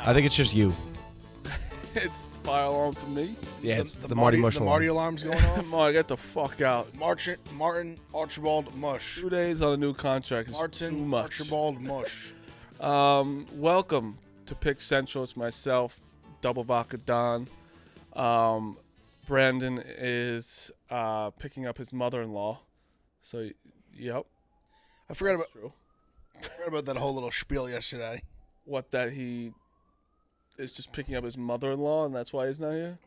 I think it's just you. It's fire alarm for me. Yeah, it's the Marty Mush The alarm. Marty alarm's going off. Marty, get the fuck out. Martin Archibald Mush. 2 days on a new contract is too Martin much. Archibald Mush. Welcome to Pick Central. It's myself, Double Vodka Don. Brandon is picking up his mother-in-law. So, yep. I forgot True. about that whole little spiel yesterday. What, that he is just picking up his mother-in-law and that's why he's not here?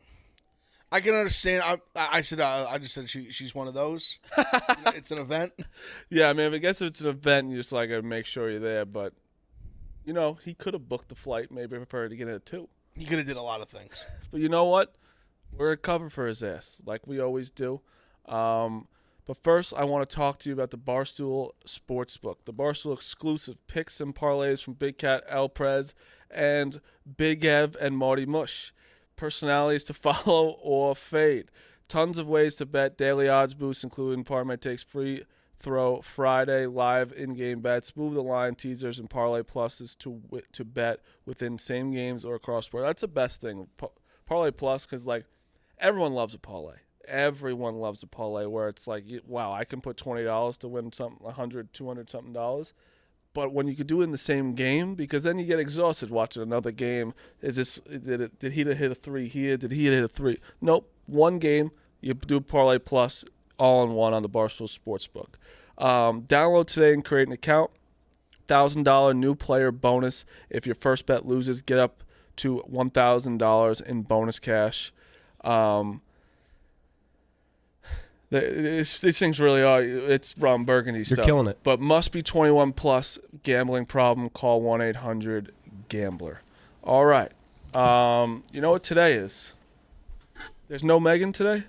I can understand. I just said she's one of those. It's an event. Yeah, I mean, I guess if it's an event, you just like gotta make sure you're there. But you know, he could have booked the flight, maybe preferred to get in it too. He could have did a lot of things. But you know what? We're a cover for his ass, like we always do. But first, I want to talk to you about the Barstool Sports book, the Barstool exclusive picks and parlays from Big Cat, El Prez, and Big Ev and Marty Mush. Personalities to follow or fade. Tons of ways to bet. Daily odds boosts, including parlay takes, free throw Friday, live in-game bets, move the line teasers, and parlay pluses to bet within same games or cross sport. That's the best thing. Parlay plus, because like everyone loves a parlay. Everyone loves a parlay where it's like, wow, I can put $20 to win something, $100, $200 something dollars. But when you could do it in the same game, because then you get exhausted watching another game. Did he hit a three here? Did he hit a three? Nope. One game, you do parlay plus all in one on the Barstool Sportsbook. Download today and create an account. $1,000 new player bonus. If your first bet loses, get up to $1,000 in bonus cash. These things really are. It's Ron Burgundy stuff. You're killing it. But must be 21 plus. Gambling problem? Call 1-800-GAMBLER. All right. You know what today is? There's no Megan today?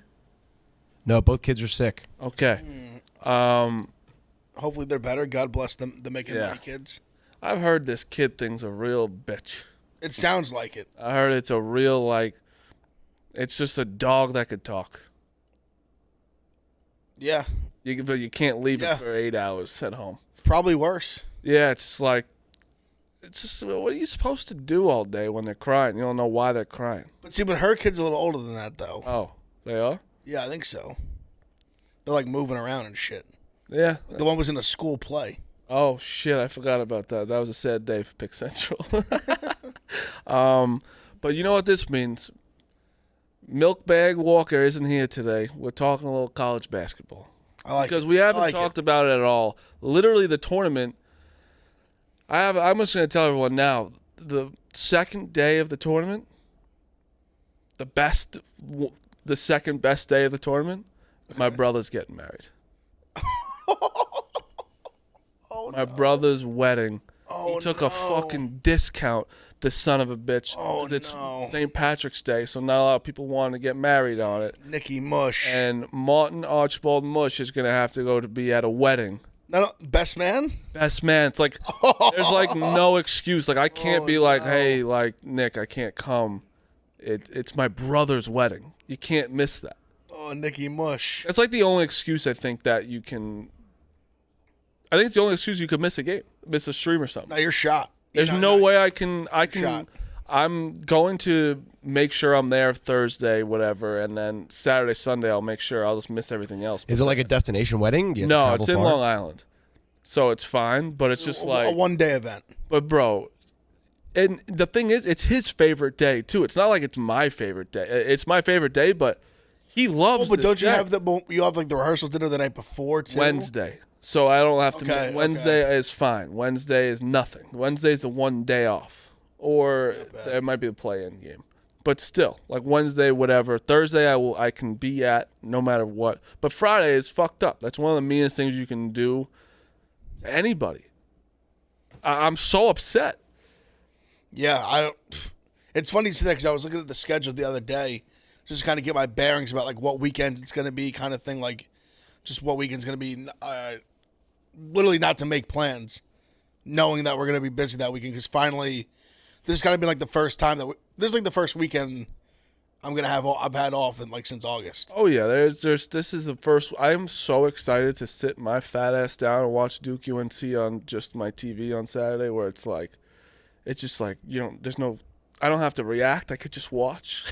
No, both kids are sick. Okay. Hopefully they're better. God bless them, the making money kids. I've heard this kid thing's a real bitch. It sounds like it. I heard it's a real, like, it's just a dog that could talk. Yeah. But you can't leave it for 8 hours at home. Probably worse. Yeah, it's like, it's just, what are you supposed to do all day when they're crying? You don't know why they're crying. But her kid's a little older than that, though. Oh, they are? Yeah, I think so. They're like moving around and shit. Yeah. The one was in a school play. Oh, shit, I forgot about that. That was a sad day for Pick Central. But you know what this means? Milk Bag Walker isn't here today. We're talking a little college basketball. I like because it. we haven't talked about it at all. Literally, the tournament. I'm just going to tell everyone now. The second day of the tournament, the second best day of the tournament, my brother's getting married. My brother's wedding. He took a fucking discount. This son of a bitch. It's St. Patrick's Day, so not a lot of people want to get married on it. Nicky Mush. And Martin Archibald Mush is going to have to go to be at a wedding. No, best man? Best man. It's like, there's like no excuse. Like, I can't be like, hey, like, Nick, I can't come. It's my brother's wedding. You can't miss that. Oh, Nicky Mush. It's like the only excuse I think that you can. I think it's the only excuse you could miss a game, miss a stream or something. No, you're shot. There's no way I can. Shot. I'm going to make sure I'm there Thursday, whatever, and then Saturday, Sunday, I'll make sure I'll just miss everything else. Is it like a destination wedding? No, it's in Long Island, so it's fine. But it's just like a one-day event. But bro, and the thing is, it's his favorite day too. It's not like it's my favorite day. It's my favorite day, but he loves. But don't you day. have like the rehearsal dinner the night before too? Wednesday. So I don't have to. Wednesday is fine. Wednesday is nothing. Wednesday is the one day off, or it might be the play-in game. But still, like Wednesday, whatever. Thursday, I can be at no matter what. But Friday is fucked up. That's one of the meanest things you can do to anybody. I'm so upset. Yeah, it's funny to see that because I was looking at the schedule the other day, just to kind of get my bearings about like what weekend it's going to be, kind of thing. Like, just what weekend's going to be. Literally not to make plans, knowing that we're going to be busy that weekend, because finally, this has kind of been like the first time that this is like the first weekend I've had off in like since August. Oh yeah, this is the first. I am so excited to sit my fat ass down and watch Duke UNC on just my TV on Saturday, where it's just like there's no I don't have to react. I could just watch.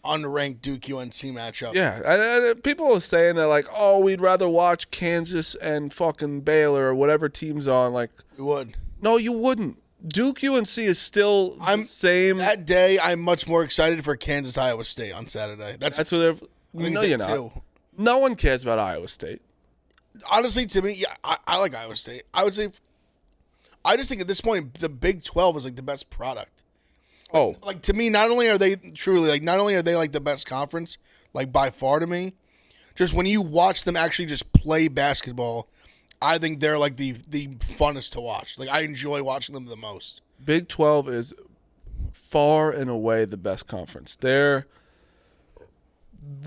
Unranked Duke UNC matchup. Yeah, and people are saying that like, oh, we'd rather watch Kansas and fucking Baylor or whatever team's on. Like, You would. no, you wouldn't. Duke UNC is still the same. That day, I'm much more excited for Kansas Iowa State on Saturday. That's That's what they're. I think No, it's you're at not. 2. No one cares about Iowa State. Honestly, to me, yeah, I like Iowa State. I would say, I just think at this point, the Big 12 is like the best product. Oh, Like to me, not only are they truly like, not only are they like the best conference, like by far to me, just when you watch them actually just play basketball, I think they're like the funnest to watch. Like I enjoy watching them the most. Big 12 is far and away the best conference. Their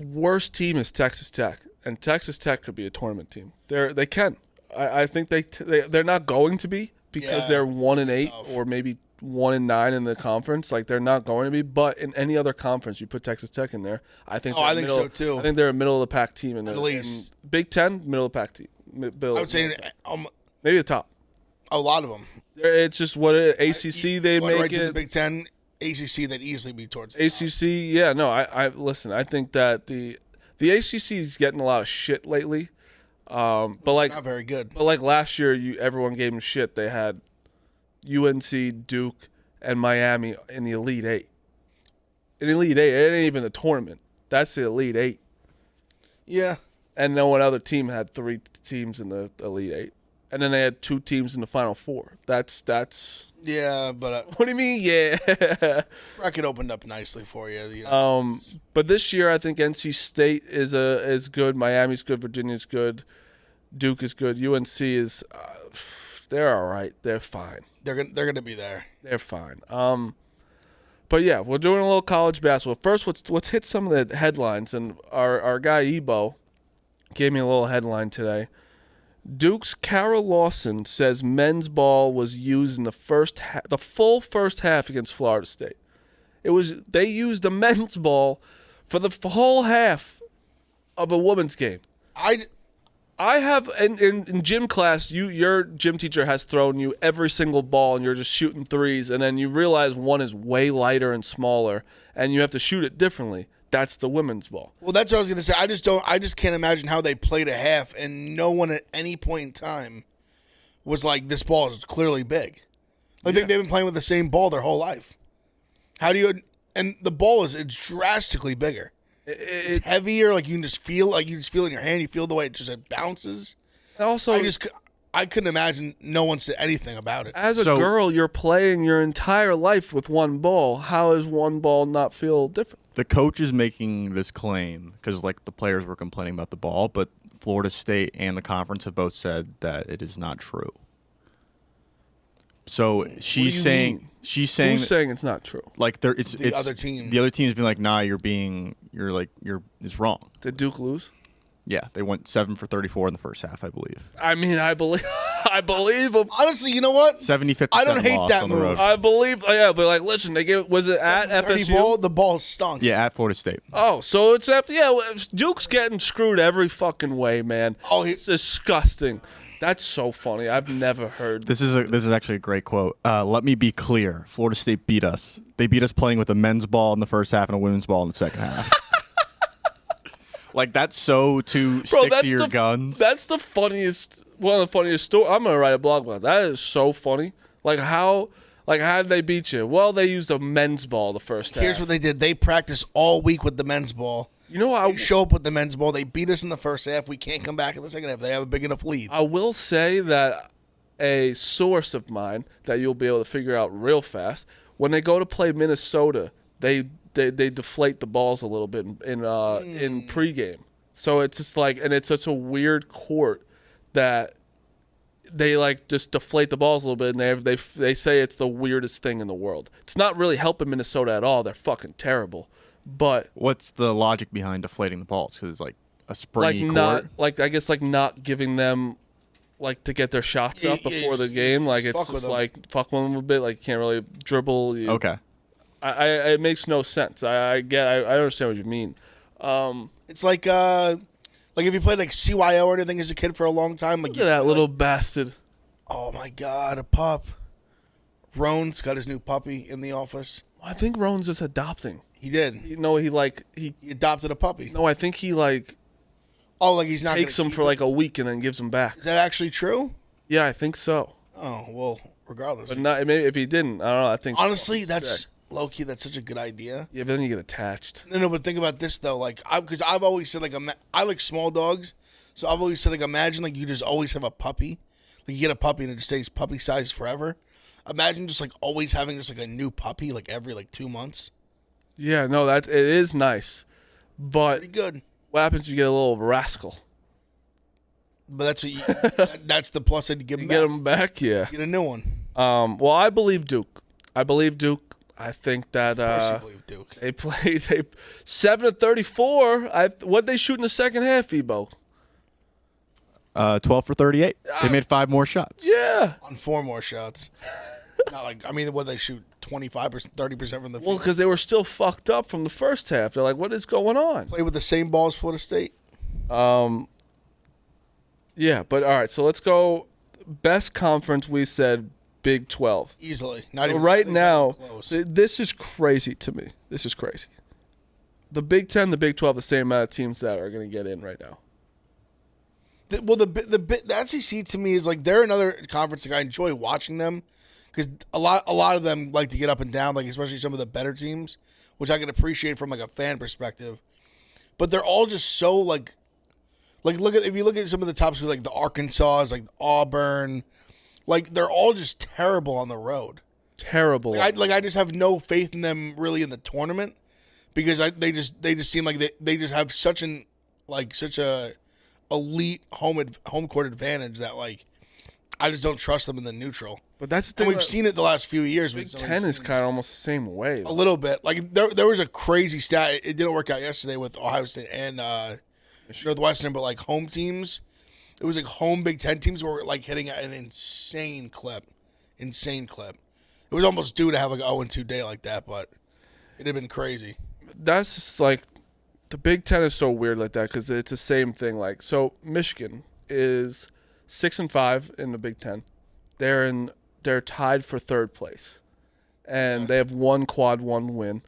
worst team is Texas Tech, and Texas Tech could be a tournament team. They can. I think they're not going to be because they're 1-8 or maybe 1-9 in the conference. Like they're not going to be. But in any other conference, you put Texas Tech in there. I think. I think so too. I think they're a middle of the pack team in there. At least Big 10, middle of the pack team. I would say maybe the top. a lot of them. It's just what ACC they make right it. to the Big 10, ACC that easily be towards the top. ACC, yeah, no, I listen. I think that the ACC is getting a lot of shit lately, but like not very good. But like last year, everyone gave them shit. They had UNC, Duke, and Miami in the Elite Eight. In the Elite Eight, it ain't even the tournament. That's the Elite Eight. Yeah. And no one other team had 3 teams in the Elite Eight, and then they had 2 teams in the Final Four. That's. Yeah, but What do you mean? Yeah. bracket opened up nicely for you. know. But this year I think NC State is good. Miami's good. Virginia's good. Duke is good. UNC is they're all right. They're fine. They're gonna be there. They're fine. But yeah, we're doing a little college basketball. First, let's hit some of the headlines. And our guy Ebo gave me a little headline today. Duke's Carol Lawson says men's ball was used in the full first half against Florida State. They used the men's ball for the whole half of a women's game. I have in gym class, your gym teacher has thrown you every single ball and you're just shooting threes, and then you realize one is way lighter and smaller and you have to shoot it differently. That's the women's ball. Well, that's what I was gonna say. I just can't imagine how they played a half and no one at any point in time was like, this ball is clearly big. I think they've been playing with the same ball their whole life. How do you? And the ball it's drastically bigger. It's heavier. Like you can just feel. Like you just feel it in your hand. You feel the way it bounces. Also, I couldn't imagine no one said anything about it. As a girl, you're playing your entire life with one ball. How does one ball not feel different? The coach is making this claim because, like, the players were complaining about the ball, but Florida State and the conference have both said that it is not true. So she's saying who's saying it's not true? Like it's other team. The other team's been like, nah, it's wrong. Did Duke lose? Yeah, they went 7 for 34 in the first half, I believe. I mean, I believe them. Honestly, you know what? 75%. I don't hate loss that on the move. road. I believe. Yeah, but like, listen, was it at FSU? The ball stunk. Yeah, at Florida State. Oh, so it's Duke's getting screwed every fucking way, man. Oh, it's disgusting. That's so funny. I've never heard. This is actually a great quote. Let me be clear. Florida State beat us. They beat us playing with a men's ball in the first half and a women's ball in the second half. Like, that's so stick to your guns. That's the funniest, one of the funniest stories. I'm going to write a blog about that. That is so funny. How did they beat you? Well, they used a men's ball the first half. Here's what they did. They practiced all week with the men's ball. You know how they show up with the men's ball. They beat us in the first half. We can't come back in the second half. They have a big enough lead. I will say that a source of mine that you'll be able to figure out real fast, when they go to play Minnesota, they deflate the balls a little bit in pregame. So it's just like, and it's such a weird court that they like just deflate the balls a little bit, and they say it's the weirdest thing in the world. It's not really helping Minnesota at all. They're fucking terrible. But what's the logic behind deflating the balls? Because it's like a springy court. Not giving them like to get their shots up before the game. Like it's just like fuck with them a bit. Like you can't really dribble. Okay. It makes no sense. I understand what you mean. It's like if you played like CYO or anything as a kid for a long time. Like look at that little bastard. Oh my God, a pup. Roan's got his new puppy in the office. I think Rowan's just adopting. He did. He He adopted a puppy. No, I think he like Oh, like he's not takes gonna him keep for it? like a week and then gives him back. Is that actually true? Yeah, I think so. Oh well, regardless. But not maybe if he didn't, I don't know. I think Honestly, sick. that's low key. That's such a good idea. Yeah, but then you get attached. No, but think about this though. Like, because I've always said like I like small dogs, so I've always said like imagine like you just always have a puppy, like you get a puppy and it just stays puppy size forever. Imagine just like always having just like a new puppy like every like 2 months. Yeah, no, it is nice, but Pretty good. what happens if you get a little rascal? But that's what you, that's the plus side to give You him get back. him back, yeah. Get a new one. Well, I believe Duke. I think that Of course you believe Duke. they played 7-34. What they shoot in the second half, Ebo? 12 for 38. They made 5 more shots. Yeah. On 4 more shots. Not like what they shoot 25%, 30% from the Well, field. because they were still fucked up from the first half. They're like, what is going on? Play with the same ball as Florida State. Yeah, but all right. So let's go. Best conference, we said Big 12. Easily. Not But even right not now, even close. this is crazy to me. This is crazy. The Big 10, the Big 12, the same amount of teams that are going to get in right now. The SEC to me is like they're another conference. Like I enjoy watching them because a lot of them like to get up and down. Like especially some of the better teams, which I can appreciate from like a fan perspective. But they're all just so like if you look at some of the top schools like the Arkansas, like Auburn, like they're all just terrible on the road. Terrible. I just have no faith in them really in the tournament because they just seem like they just have such a elite home court advantage that like I just don't trust them in the neutral. But that's the And thing. we've seen it the last few years. Big with some of 10 these is teams. kind of almost the same way. A little bit. Like there was a crazy stat. It didn't work out yesterday with Ohio State and Northwestern, but like home teams, it was like home Big Ten teams were like hitting at an insane clip. It was almost due to have like an 0-2 day like that, but it'd have been crazy. That's just like the Big 10 is so weird like that because it's the same thing. Like, so Michigan is 6-5 in the Big 10. They're tied for third place, and they have one quad one win,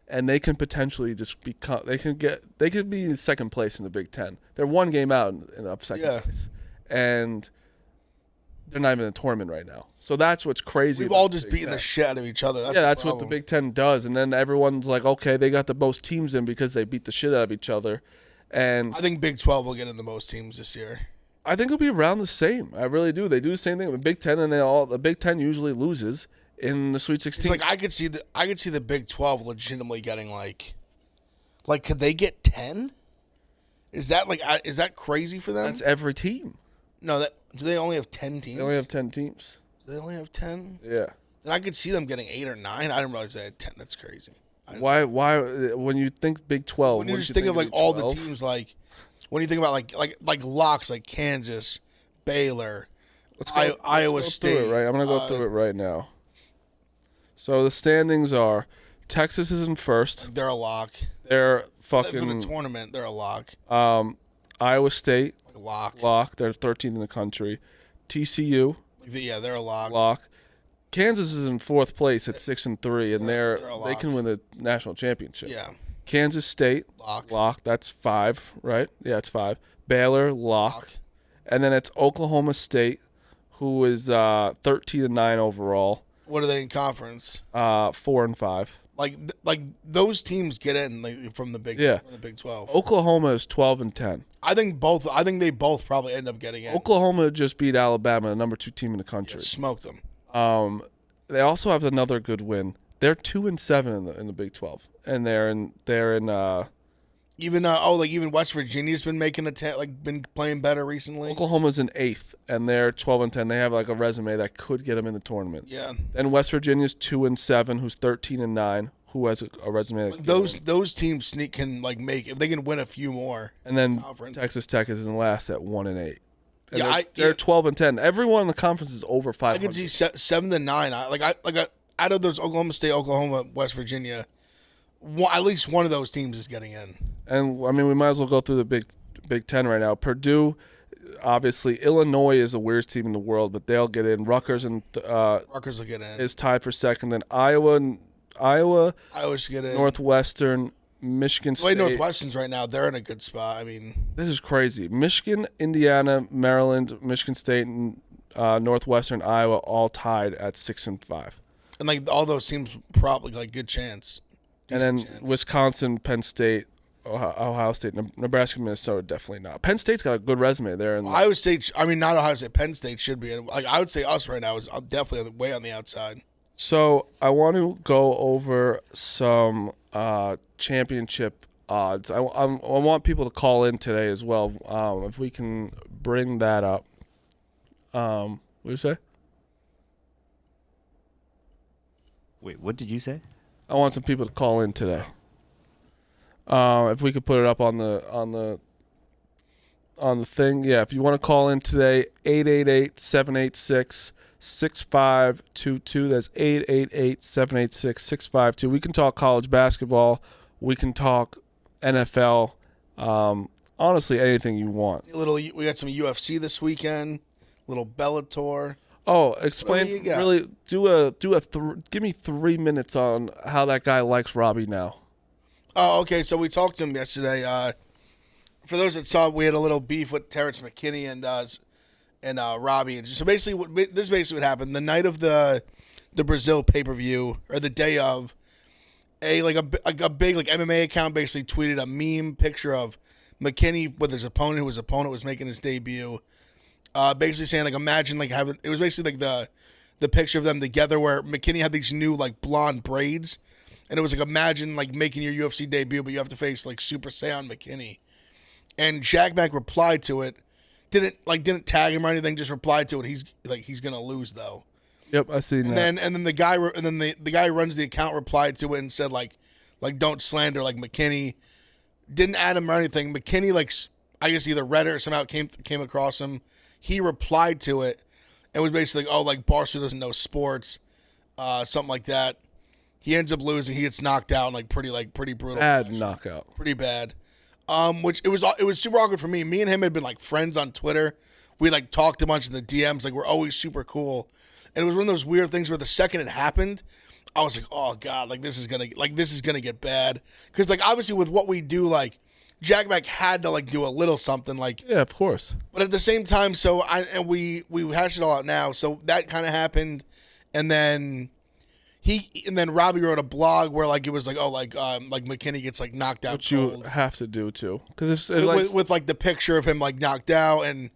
and they can potentially just become. They could be in second place in the Big 10. They're one game out of second place, and they're not even in the tournament right now. So that's what's crazy. We've about all the just Big beaten Ten. the shit out of each other. That's what the Big Ten does, and then everyone's like, okay, they got the most teams in because they beat the shit out of each other, and I think Big 12 will get in the most teams this year. I think it'll be around the same. I really do. They do the same thing with Big Ten, and the Big Ten usually loses in the Sweet 16. It's like I could see the Big 12 legitimately getting like could they get 10? Is that crazy for them? That's every team. No, do they only have 10 teams? They only have 10 teams. Do they only have 10? Yeah. Then I could see them getting 8 or 9. I didn't realize they had 10. That's crazy. Why? When you think Big 12, When you what just do you think of like Big all the 12? teams, like when you think about like locks, like Kansas, Baylor, Iowa Let's go State. through it, right? I'm gonna go through it right now. So the standings are: Texas is in first. They're a lock. They're For the fucking. tournament, they're a lock. Iowa State Lock. lock. They're 13th in the country. TCU Yeah, they're a lock. lock. Kansas is in fourth place at 6-3, and They're a they lock. can win the national championship. Yeah, Kansas State lock. That's 5, right? Yeah, it's 5. Baylor lock. And then it's Oklahoma State, who is 13-9 overall. What are they in conference? 4-5. Like those teams get in from the Big from the Big 12. Oklahoma is 12-10. I think they both probably end up getting in. Oklahoma just beat Alabama, the number 2 team in the country. Smoked them. They also have another good win. They're 2-7 in the Big 12, and they're in even West Virginia's been making been playing better recently. Oklahoma's in 8th, and they're 12-10. They have like a resume that could get them in the tournament. Yeah. Then West Virginia's 2-7, who's 13-9, who has a resume that could get them in. Those teams can make if they can win a few more. And then conference. Texas Tech is in last at 1-8. And Yeah, they're 12-10. Everyone in the conference is over 500. I could see 7-9. Out of those Oklahoma State, Oklahoma, West Virginia, at least one of those teams is getting in. And I mean, we might as well go through the Big Ten right now. Purdue, obviously, Illinois is the weirdest team in the world, but they'll get in. Rutgers Rutgers will get in. is tied for second. Then Iowa Iowa, should get in. Northwestern, Michigan The way State. Northwestern's right now, they're in a good spot. I mean, This is crazy. Michigan, Indiana, Maryland, Michigan State, and Northwestern, Iowa all tied at 6 and 5. and like all those teams probably like good chance. And then Decent chance. Wisconsin, Penn State, Ohio State, Nebraska, Minnesota, definitely not. Penn State's got a good resume there. And Iowa State, I mean, not Ohio State, Penn State should be in. Like, I would say us right now is definitely way on the outside. So I want to go over some championship odds. I want people to call in today as well. If we can bring that up. What do you say? Wait, what did you say? I want some people to call in today. If we could put it up on the thing. Yeah, if you want to call in today, 888-786-6522. That's 888-786-6522. We can talk college basketball. We can talk NFL. Honestly, anything you want. We got some UFC this weekend. Little Bellator. Oh, What do you explain got? really. Give me 3 minutes on how that guy likes Robbie now. Oh, okay. So we talked to him yesterday. For those that saw, we had a little beef with Terrence McKinney and Robbie. And so basically, this is basically what happened. The night of the Brazil pay-per-view, or the day of, a big like MMA account basically tweeted a meme picture of McKinney with his opponent, who his opponent was making his debut. Basically saying like, imagine like having, it was basically like the picture of them together where McKinney had these new like blonde braids, and it was like, imagine like making your UFC debut, but you have to face like Super Saiyan McKinney. And Jack Mack replied to it, didn't tag him or anything, just replied to it. He's gonna lose though. Yep, I seen that. And then the guy who runs the account replied to it and said like don't slander like McKinney. Didn't add him or anything. McKinney like, I guess either read it or somehow came across him. He replied to it and was basically like, oh, like Barstool doesn't know sports, something like that. He ends up losing. He gets knocked out, and pretty brutal. Bad knockout. Pretty bad. Which it was super awkward for me. Me and him had been like friends on Twitter. We like talked a bunch in the DMs. Like, we're always super cool. And it was one of those weird things where the second it happened, I was like, oh god, like this is gonna get bad. Because like obviously with what we do, like Jack Mack had to like do a little something, like, Yeah, of course. but at the same time, so we hashed it all out now. So that kind of happened, and then Robbie wrote a blog where like it was like, oh, like McKinney gets like knocked out Which you cold. have to do too, because if with like the picture of him like knocked out, and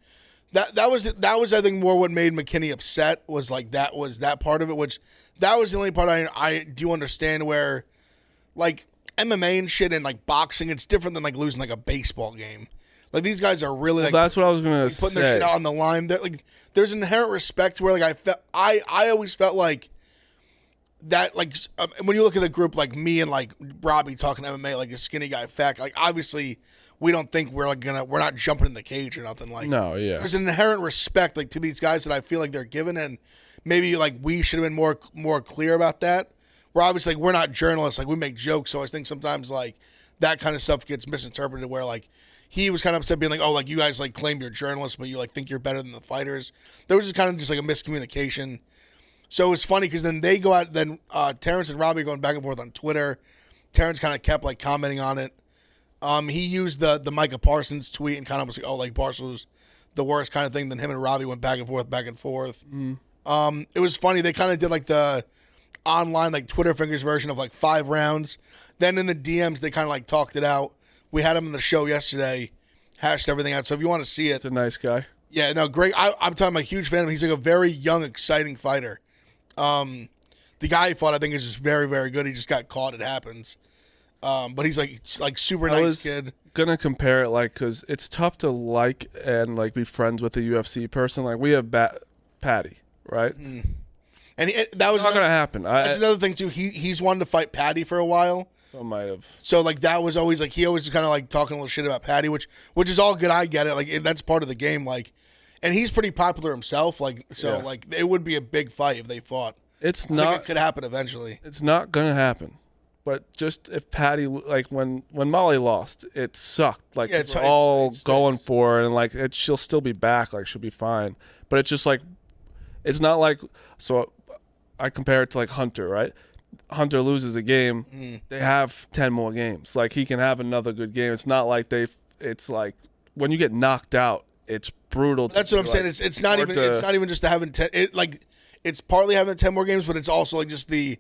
that was I think more what made McKinney upset was like that part of it, which that was the only part I do understand, where like MMA and shit and like boxing, it's different than like losing like a baseball game. Like these guys are really like that's what I was gonna like, putting say. their shit out on the line. Like there's an inherent respect where like I always felt like that, like when you look at a group like me and like Robbie talking MMA, like a skinny guy, fat, like obviously we don't think we're not jumping in the cage or nothing. Like No, yeah. there's an inherent respect like to these guys that I feel like they're given, and maybe like we should have been more clear about that. We're obviously like, we're not journalists, like we make jokes, so I think sometimes like that kind of stuff gets misinterpreted, where like he was kind of upset being like, oh, like you guys like claim you're journalists, but you like think you're better than the fighters. There was just kind of just like a miscommunication. So it was funny because then they go out, then Terrence and Robbie are going back and forth on Twitter. Terrence kind of kept like commenting on it. He used the Micah Parsons tweet and kind of was like, oh, like Barstool's the worst kind of thing. Then him and Robbie went back and forth. It was funny. They kind of did like the online like Twitter fingers version of like 5 rounds. Then in the DMs they kind of like talked it out. We had him on the show yesterday, hashed everything out. So if you want to see it, It's a nice guy. yeah, no, great. I'm talking, I'm a huge fan of him. He's like a very young, exciting fighter. The guy he fought, I think, is just very, very good. He just got caught. It happens. But he's like super I nice was kid. gonna compare it like, because it's tough to like and like be friends with a UFC person. Like we have Patty, right? And that was It's not gonna happen. that's another thing too. He's wanted to fight Patty for a while. I might have. So like that was always like, he always kind of like talking a little shit about Patty, which is all good. I get it. Like that's part of the game. Like, and he's pretty popular himself. Like so, Yeah. like it would be a big fight if they fought. It's I think not. it could happen eventually. It's not gonna happen. But just if Patty, like when Molly lost, it sucked. Like Yeah, it's it's- all it going stinks. for it, and like she'll still be back. Like she'll be fine. But it's just like, it's not like, so I compare it to like Hunter, right? Hunter loses a game, they have 10 more games. Like, he can have another good game. It's not like it's like when you get knocked out, it's brutal. That's what I'm saying. It's not even just the having 10. It's partly having 10 more games, but it's also like just a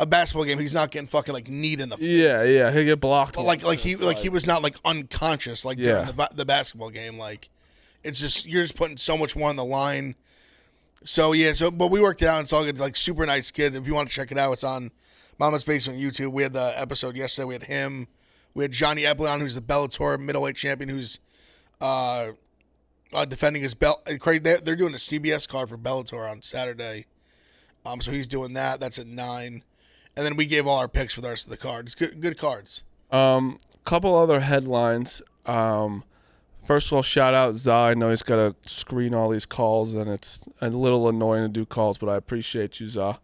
basketball game. He's not getting fucking like kneed in the face. Yeah, he'll get blocked. But he was not like unconscious like during the basketball game. Like, it's just you're just putting so much more on the line. So but we worked it out. It's all good. Like, super nice kid. If you want to check it out, it's on Mama's Basement YouTube. We had the episode yesterday. We had him. We had Johnny Eplin, who's the Bellator middleweight champion, who's defending his belt. They're doing a CBS card for Bellator on Saturday. So he's doing that. That's at 9. And then we gave all our picks for the rest of the card. It's good cards. Couple other headlines. First of all, shout out Za. I know he's got to screen all these calls, and it's a little annoying to do calls, but I appreciate you, Za.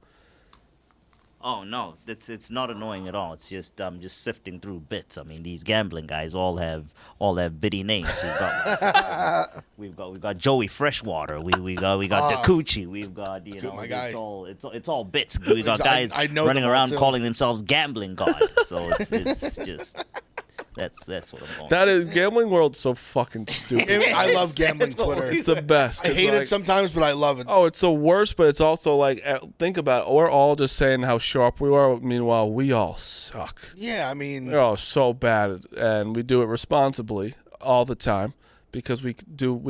Oh no, it's not annoying at all. It's just just sifting through bits. I mean, these gambling guys all have bitty names. We've got Joey Freshwater. We got Dakuchi. We've got my guy. It's all bits. We got guys running around calling themselves gambling god. So it's just. That's what I'm going. That is, gambling world's so fucking stupid. I love gambling Twitter. It's the best. I hate it sometimes, but I love it. Oh, it's the worst, but it's also like, think about it. We're all just saying how sharp we are. Meanwhile, we all suck. Yeah, I mean, we're all so bad, and we do it responsibly all the time because we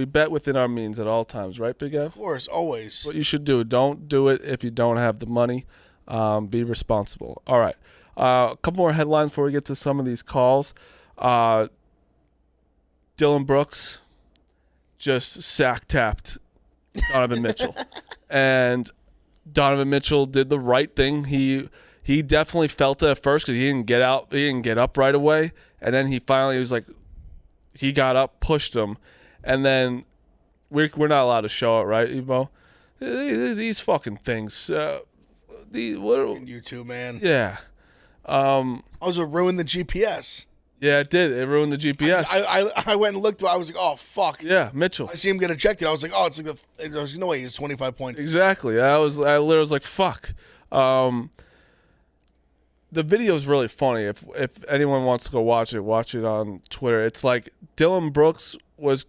bet within our means at all times, right, Big Ev? Of course, always. What you should do. Don't do it if you don't have the money. Be responsible. All right. A couple more headlines before we get to some of these calls. Dillon Brooks just sack-tapped Donovan Mitchell. And Donovan Mitchell did the right thing. He definitely felt it at first because he didn't get up right away. And then he got up, pushed him. And then we're not allowed to show it, right, Evo? These fucking things. You too, man. Yeah. I was going to ruin the GPS. Yeah, it did. It ruined the GPS. I went and looked. I was like, oh, fuck. Yeah, Mitchell. I see him get ejected. I was like, oh, it's like there's no way he's 25 points. Exactly. I literally was like, fuck. The video is really funny. If anyone wants to go watch it on Twitter. It's like Dillon Brooks was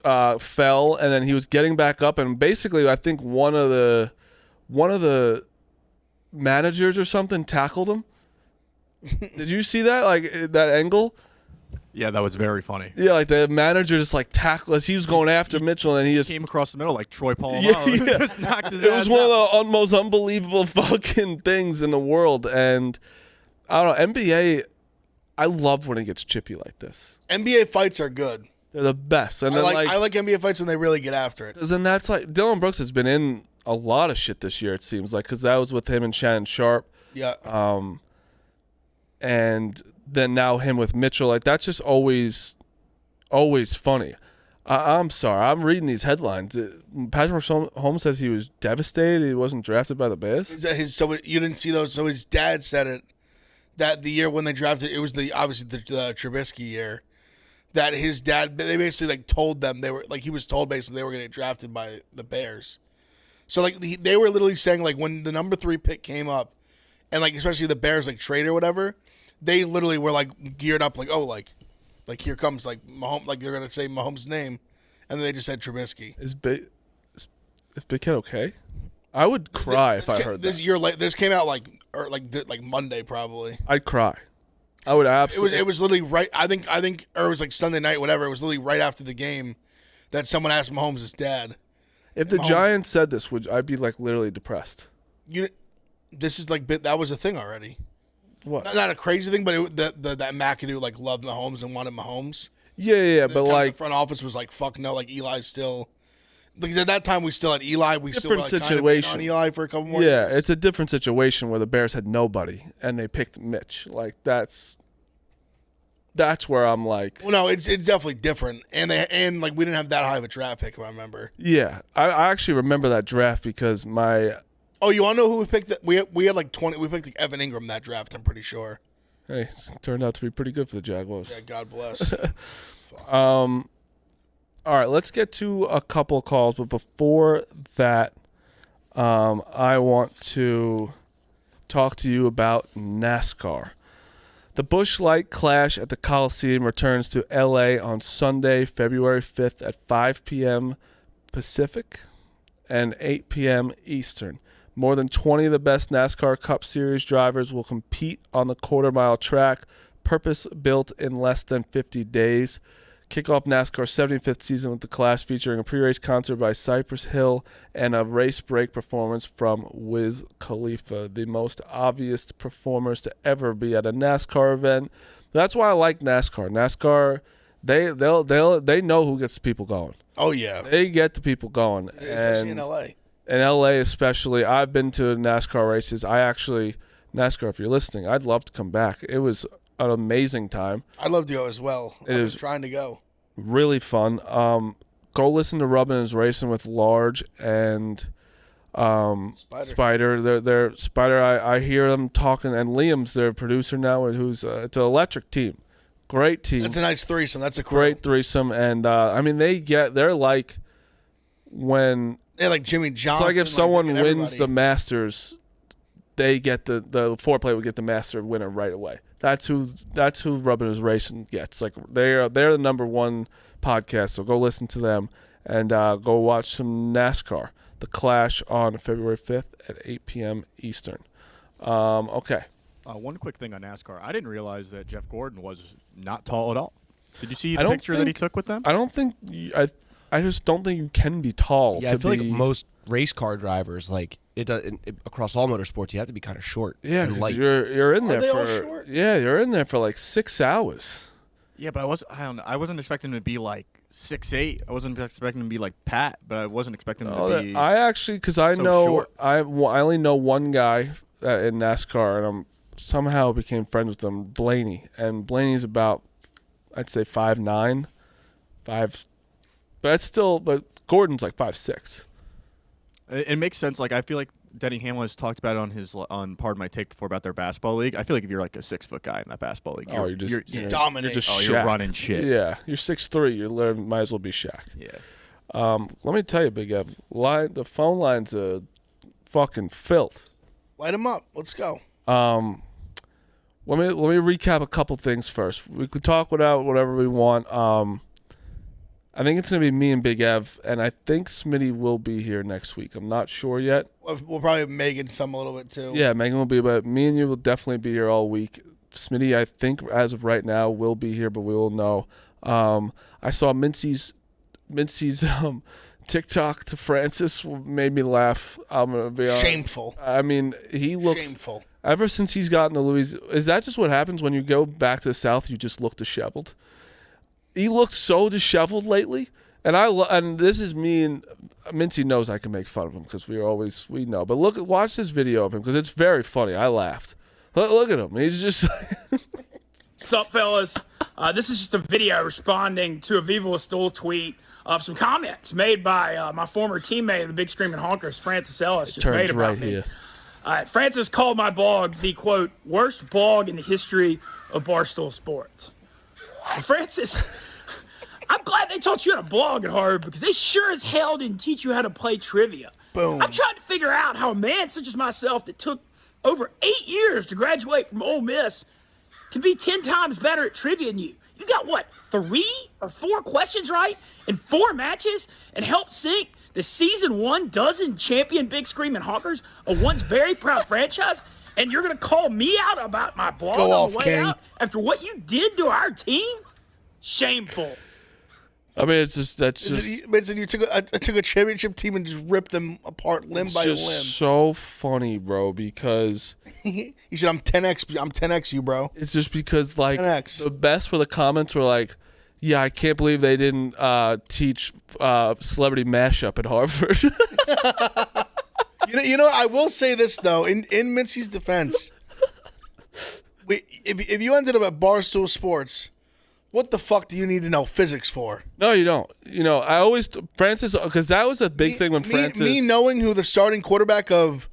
fell, and then he was getting back up, and basically I think one of the managers or something tackled him. Did you see that? Like, that angle? Yeah, that was very funny. Yeah, like the manager just like tackled as he was going after Mitchell, and he just came across the middle like Troy Polamalu. Yeah. Just knocked his it was ass one out. of the most unbelievable fucking things in the world. And I don't know, NBA, I love when it gets chippy like this. NBA fights are good. They're the best. And I like NBA fights when they really get after it. Because then that's like, Dillon Brooks has been in a lot of shit this year, it seems like, because that was with him and Shannon Sharp. Yeah. And then now him with Mitchell, like, that's just always funny. I'm sorry, I'm reading these headlines. Patrick Mahomes says he was devastated he wasn't drafted by the Bears. So you didn't see those? So his dad said it, that the year when they drafted, it was obviously the Trubisky year, that his dad, they basically like told them he was told basically they were going to get drafted by the Bears. So like they were literally saying like when the number 3 pick came up, and like especially the Bears like trade or whatever, they literally were like geared up like, oh, like here comes like Mahomes, like they're gonna say Mahomes' name, and then they just said Trubisky. Is Big Kid okay? I would cry if I heard that. This came out like Monday probably. I'd cry. I would absolutely. It was literally right. I think or it was like Sunday night, whatever. It was literally right after the game that someone asked Mahomes' dad. If the Giants said this, I'd be like literally depressed. This is like that was a thing already. What? Not a crazy thing, but that McAdoo like loved Mahomes and wanted Mahomes. Yeah, but like the front office was like, fuck no, like Eli's still. Because at that time we still had Eli. We still were like situation. Kind of on Eli for a couple more years. Yeah, it's a different situation where the Bears had nobody and they picked Mitch. Like that's where I'm like. Well, no, it's definitely different, and like we didn't have that high of a draft pick, if I remember. Yeah, I actually remember that draft because my. Oh, you want to know who we picked? We had like 20. We picked like Evan Ingram that draft. I'm pretty sure. Hey, it turned out to be pretty good for the Jaguars. Yeah, God bless. All right, let's get to a couple calls, but before that, I want to talk to you about NASCAR. The Busch Light Clash at the Coliseum returns to LA on Sunday, February 5th at 5 p.m. Pacific and 8 p.m. Eastern. More than 20 of the best NASCAR Cup Series drivers will compete on the quarter-mile track, purpose-built in less than 50 days. Kick off NASCAR's 75th season with the Clash, featuring a pre-race concert by Cypress Hill and a race break performance from Wiz Khalifa, the most obvious performers to ever be at a NASCAR event. That's why I like NASCAR. NASCAR, they know who gets people going. Oh yeah, They get the people going, especially in LA. In LA especially. I've been to NASCAR races. NASCAR, if you're listening, I'd love to come back. It was an amazing time. I'd love to go as well. I was trying to go. Really fun. Go listen to Rubbin' is Racing with Large and Spider. They're Spider. I hear them talking, and Liam's their producer now, and who's it's an electric team. Great team. That's a nice threesome. That's a cool. Great threesome, and I mean they're like when they're like Jimmy Johnson. It's like if someone wins everybody. the Masters, they get the foreplay would get the Master winner right away. That's who Rubbin' is Racing gets. Like they're the number one podcast, so go listen to them and go watch some NASCAR. The Clash on February 5th at 8 p.m. Eastern. Okay. One quick thing on NASCAR. I didn't realize that Jeff Gordon was not tall at all. Did you see the picture that he took with them? I don't think I just don't think you can be tall. Yeah, I feel like most race car drivers, like across all motorsports, you have to be kind of short. Yeah, and light. you're in there they all for short? you're in there for like 6 hours. Yeah, but I wasn't expecting him to be like 6'8". I wasn't expecting him to be like Pat, but I wasn't expecting him to be. I actually, because I so know short. I only know one guy in NASCAR, and I'm somehow became friends with him, Blaney, and Blaney's about, I'd say 5'9", 5, but Gordon's like 5'6". It makes sense. Like I feel like Denny Hamlin has talked about it on Pardon My Take before about their basketball league. I feel like if you're like a 6-foot guy in that basketball league, you're dominant. You're just you're Shaq. running shit. Yeah, you're 6'3". You might as well be Shaq. Yeah. Let me tell you, Big Ev, the phone line's a fucking filth. Light them up. Let's go. Let me recap a couple things first. We could talk without whatever we want. I think it's going to be me and Big Ev, and I think Smitty will be here next week. I'm not sure yet. We'll probably have Megan some a little bit too. Yeah, Megan will be, but me and you will definitely be here all week. Smitty, I think, as of right now, will be here, but we will know. I saw Mincy's TikTok to Francis made me laugh. I'm going to be honest. Shameful. I mean, he looks... Shameful. Ever since he's gotten to Louisiana, is that just what happens when you go back to the South? You just look disheveled. He looks so disheveled lately, and this is me and Mincy knows I can make fun of him because we know. But watch this video of him because it's very funny. I laughed. Look at him. He's just. What's up, fellas? This is just a video responding to a Viva La Stool tweet of some comments made by my former teammate of the Big Screaming Honkers, Francis Ellis, just made about me. Here. Francis called my blog the, quote, worst blog in the history of Barstool Sports. Well, Francis, I'm glad they taught you how to blog at Harvard because they sure as hell didn't teach you how to play trivia. Boom. I'm trying to figure out how a man such as myself that took over 8 years to graduate from Ole Miss can be 10 times better at trivia than you. You got, what, 3 or 4 questions right in 4 matches and helped sink the Season 1 dozen champion Big Screaming Honkers, a once very proud franchise, and you're going to call me out about my blog Go on off, the way King. out after what you did to our team? Shameful. I mean, it's just Vincent, you took a championship team and just ripped them apart limb by limb. just so funny, bro, because You said I'm 10x you, bro. it's just because like 10X. the best for the comments were like, yeah, I can't believe they didn't teach celebrity mashup at Harvard. You know, I will say this though, in Mincy's defense, if you ended up at Barstool Sports, what the fuck do you need to know physics for? No, you don't. You know, I always Francis, because that was a big thing when Francis. Me knowing who the starting quarterback of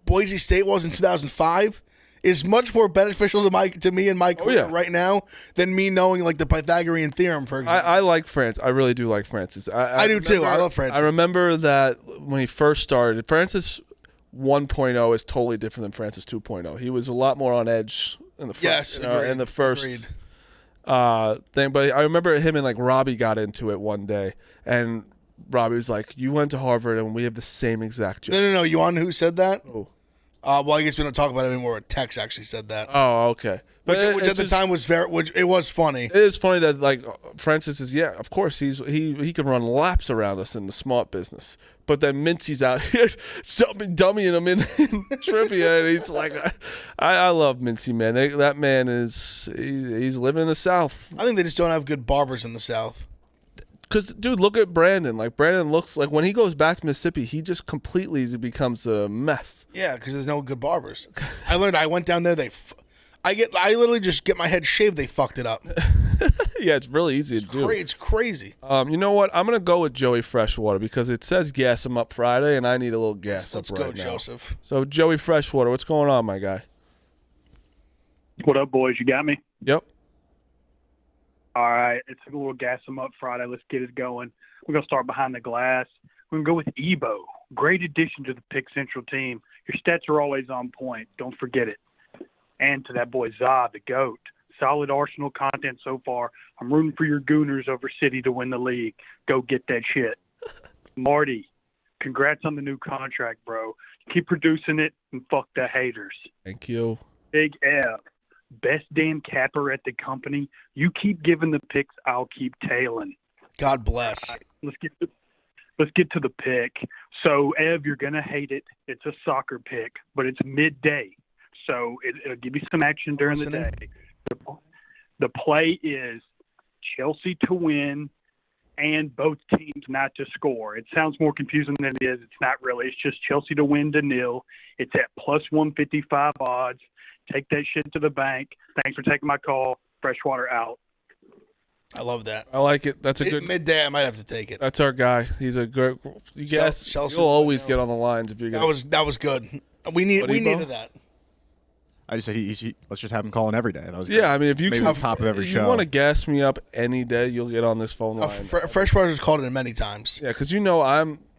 Boise State was in 2005 is much more beneficial to me and my career right now than me knowing like the Pythagorean theorem, for example. I like Francis. I really do like Francis. I do too. I love Francis. I remember that when he first started, Francis 1.0 is totally different than Francis 2.0. He was a lot more on edge in the first, Yes, agreed. in the first Agreed. thing. But I remember him and like Robbie got into it one day, and Robbie was like, "You went to Harvard, and we have the same exact job." No. You on who said that? Oh. Well, I guess we don't talk about it anymore. Tex actually said that. Oh, okay. Which But at the time was it was funny. It is funny that like Francis is of course he can run laps around us in the smart business, but then Mincy's out here dummying him in trivia, and he's like, I love Mincy, man. That man he's living in the South. I think they just don't have good barbers in the South. Because, dude, look at Brandon. Like, Brandon looks like when he goes back to Mississippi, he just completely becomes a mess. Yeah, because there's no good barbers. I learned. I went down there. I literally just get my head shaved. They fucked it up. Yeah, it's really easy to do. It's crazy. You know what? I'm gonna go with Joey Freshwater because it says gas him up Friday, and I need a little gas Let's up go, right now. Joseph. So, Joey Freshwater, what's going on, my guy? What up, boys? You got me? Yep. All right. It's a little gas 'em up Friday. Let's get it going. We're going to start behind the glass. We're going to go with Ebo. Great addition to the Pick Central team. Your stats are always on point. Don't forget it. And to that boy, Za, the GOAT. Solid Arsenal content so far. I'm rooting for your Gooners over City to win the league. Go get that shit. Marty, congrats on the new contract, bro. Keep producing it and fuck the haters. Thank you. Big F. Best damn capper at the company. You keep giving the picks, I'll keep tailing. God bless. Right, let's get to the pick. So, Ev, you're gonna hate it. It's a soccer pick, but it's midday, so it'll give you some action during the day. The play is Chelsea to win and both teams not to score. It sounds more confusing than it is. It's not really. It's just Chelsea to win to nil. It's at plus 155 odds. Take that shit to the bank. Thanks for taking my call. Freshwater out. I love that. I like it. That's a good midday. I might have to take it. That's our guy. He's a good. You guys, Chelsea, you'll always get on the lines if you're gonna. That was good. We needed that. I just said let's just have him calling every day. That was I mean, if you maybe can, the top of every if show. you want to gas me up any day, you'll get on this phone line. Freshwater's called it many times. Yeah, because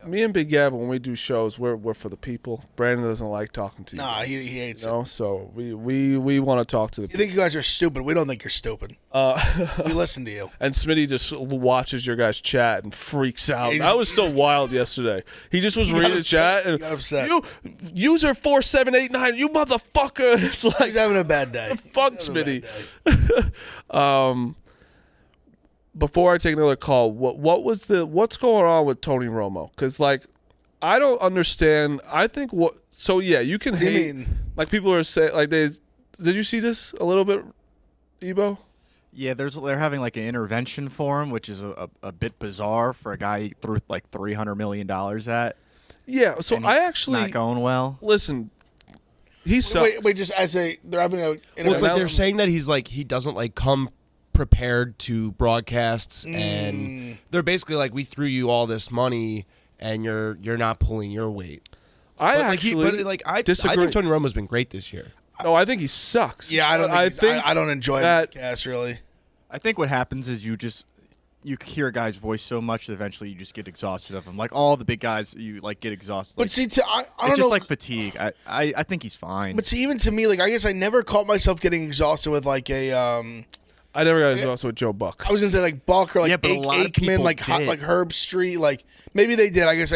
me and Big Gav, when we do shows, we're for the people. Brandon doesn't like talking to you. Nah, guys, he hates it. So we want to talk to the people. You think you guys are stupid. We don't think you're stupid. We listen to you. And Smitty just watches your guys chat and freaks out. That was so wild yesterday. He just was reading chat and got upset. User 4789, you motherfucker. It's like, he's having a bad day. Fuck Smitty. Before I take another call, what's going on with Tony Romo? Because I don't understand. I think you can hate. You mean? Like people are saying, did you see this a little bit, Ebo? Yeah, they're having like an intervention for him, which is a bit bizarre for a guy he threw like $300 million at. Yeah, so I actually not going well. Listen, he sucks. Wait, just as they're having a. Well, it's like they're saying that he doesn't come prepared to broadcasts, and they're basically like, we threw you all this money and you're not pulling your weight. I disagree. I think Tony Romo's been great this year. No, I think he sucks. Yeah, I don't enjoy that cast really. I think what happens is you hear a guy's voice so much that eventually you just get exhausted of him. Like all the big guys, you get exhausted. But see, I don't it's know. just like fatigue. I think he's fine. But see, even to me, I guess I never caught myself getting exhausted with I never got exhausted with Joe Buck. I was gonna say Buck or Aikman, like Herb Street. Maybe they did. I guess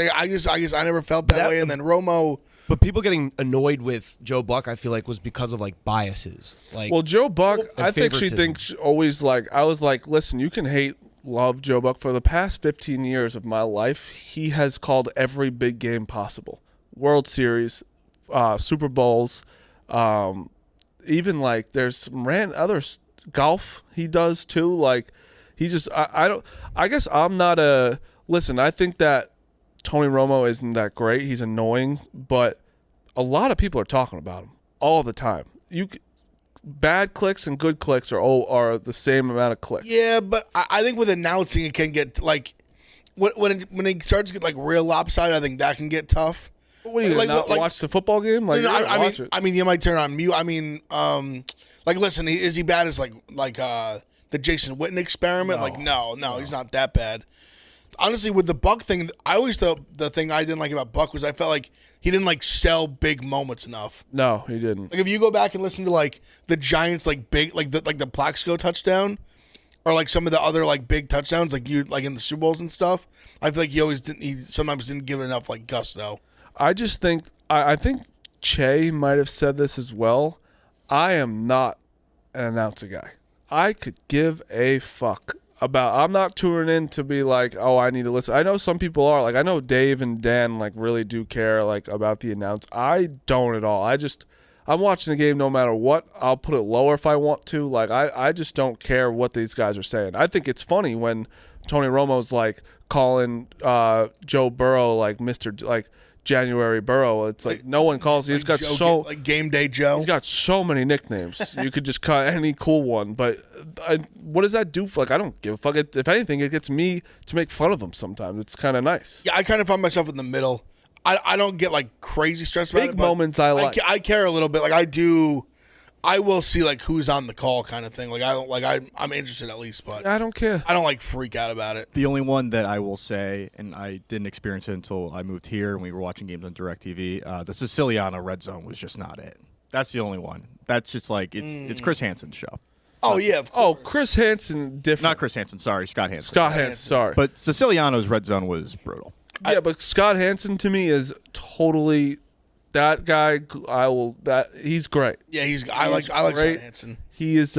I never felt that way. And then Romo. But people getting annoyed with Joe Buck, I feel like, was because of biases. Joe Buck, I actually think always I was like, listen, you can love Joe Buck. For the past 15 years of my life, he has called every big game possible: World Series, Super Bowls, even there's some others. Golf he does too. He just I guess I'm not a listen. I think that Tony Romo isn't that great. He's annoying, but a lot of people are talking about him all the time. Bad clicks and good clicks are the same amount of clicks. Yeah, but I think with announcing it can get when it starts to get real lopsided. I think that can get tough. What are you gonna watch the football game? I mean, you might turn on mute. I mean, listen, is he bad as the Jason Witten experiment? No, he's not that bad. honestly, with the Buck thing, I always thought the thing I didn't like about Buck was I felt like he didn't like sell big moments enough. No, he didn't. Like if you go back and listen to like the Giants like big like the Plaxico touchdown, or like some of the other like big touchdowns like you like in the Super Bowls and stuff, I feel like he sometimes didn't give it enough like gusto. I just think I think Che might have said this as well. I am not an announcer guy. I could give a fuck about. I'm not tuning in to be like, oh, I need to listen. I know some people are. Like I know Dave and Dan like really do care like about the announce. I don't at all. I'm watching the game no matter what. I'll put it lower if I want to. Like I just don't care what these guys are saying. I think it's funny when Tony Romo's like calling Joe Burrow like Mr. like January Burrow. It's like no one calls. He's got like Game Day Joe. He's got so many nicknames. You could just cut any cool one. But what does that do for? Like I don't give a fuck. If anything, it gets me to make fun of him sometimes. It's kind of nice. Yeah, I kind of find myself in the middle. I don't get like crazy stressed about it. Big moments I like. I care a little bit. Like I do. I will see like who's on the call kind of thing. Like I don't like I'm interested at least, but I don't care. I don't like freak out about it. The only one that I will say, and I didn't experience it until I moved here and we were watching games on DirecTV, the Siciliano red zone was just not it. That's the only one. That's just like it's Chris Hansen's show. Oh yeah. Of course. Chris Hansen different. Not Chris Hansen, sorry, Scott Hansen. Scott Hansen, sorry. But Siciliano's red zone was brutal. Yeah, but Scott Hansen to me is totally that guy. He's great. Yeah, I like Scott Hansen. He is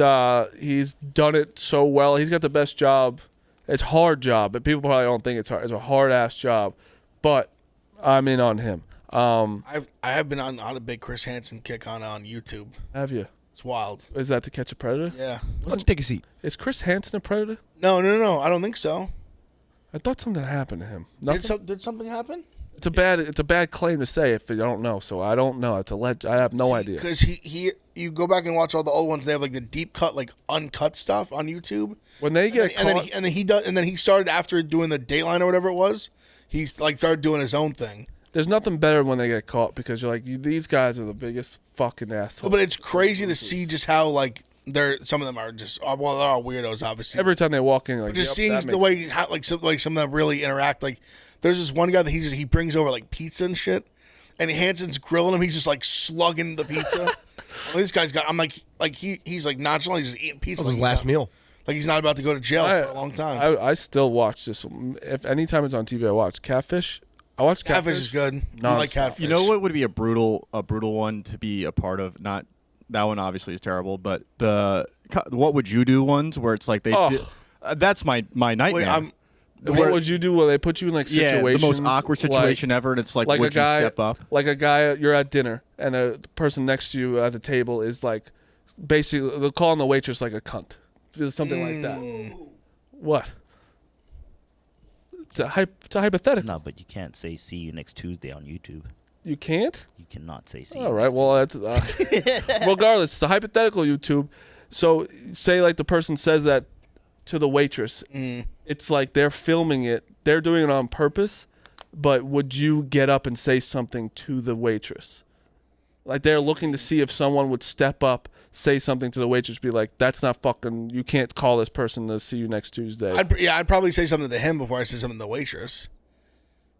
he's done it so well. He's got the best job. It's a hard job, but people probably don't think it's hard. It's a hard ass job, but I'm in on him. I have been on a big Chris Hansen kick on YouTube. Have you? It's wild. Is that To Catch a Predator? Yeah. Let's take a seat. Is Chris Hansen a predator? No. I don't think so. I thought something happened to him. Did something happen? It's a bad claim to say if you don't know. So I don't know. It's I have no idea. Because you go back and watch all the old ones. They have like the deep cut, like uncut stuff on YouTube. When they get caught, and then he started after doing the Dateline or whatever it was. He's like started doing his own thing. There's nothing better when they get caught because you're like these guys are the biggest fucking assholes. But it's crazy to see just how like some of them are just they're all weirdos obviously. Every time they walk in, like just seeing the way how, like some of them really interact. Like there's this one guy that he brings over like pizza and shit, and Hansen's grilling him. He's just like slugging the pizza. Well, this guy's got. I'm like he's like nonchalant. He's just eating pizza. That was his last meal. Like he's not about to go to jail for a long time. I still watch this. If anytime it's on TV, I watch Catfish. I watch Catfish. Catfish is good. I like Catfish. You know what would be a brutal one to be a part of? Not that one obviously is terrible, but the What Would You Do ones where it's like that's my nightmare. What would you do? Well, they put you in like situations. The most awkward situation ever, and it's like would you step up? Like a guy, you're at dinner, and the person next to you at the table is like, basically, they're calling the waitress like a cunt, something like that. What? It's a hypothetical. No, but you can't say "see you next Tuesday" on YouTube. You can't? You cannot say "see you." All right. Well, that's regardless. It's a hypothetical YouTube. So say like the person says that to the waitress. It's like they're filming it. They're doing it on purpose. But would you get up and say something to the waitress? Like they're looking to see if someone would step up, say something to the waitress, be like, "That's not fucking. You can't call this person to see you next Tuesday." I'd probably say something to him before I say something to the waitress.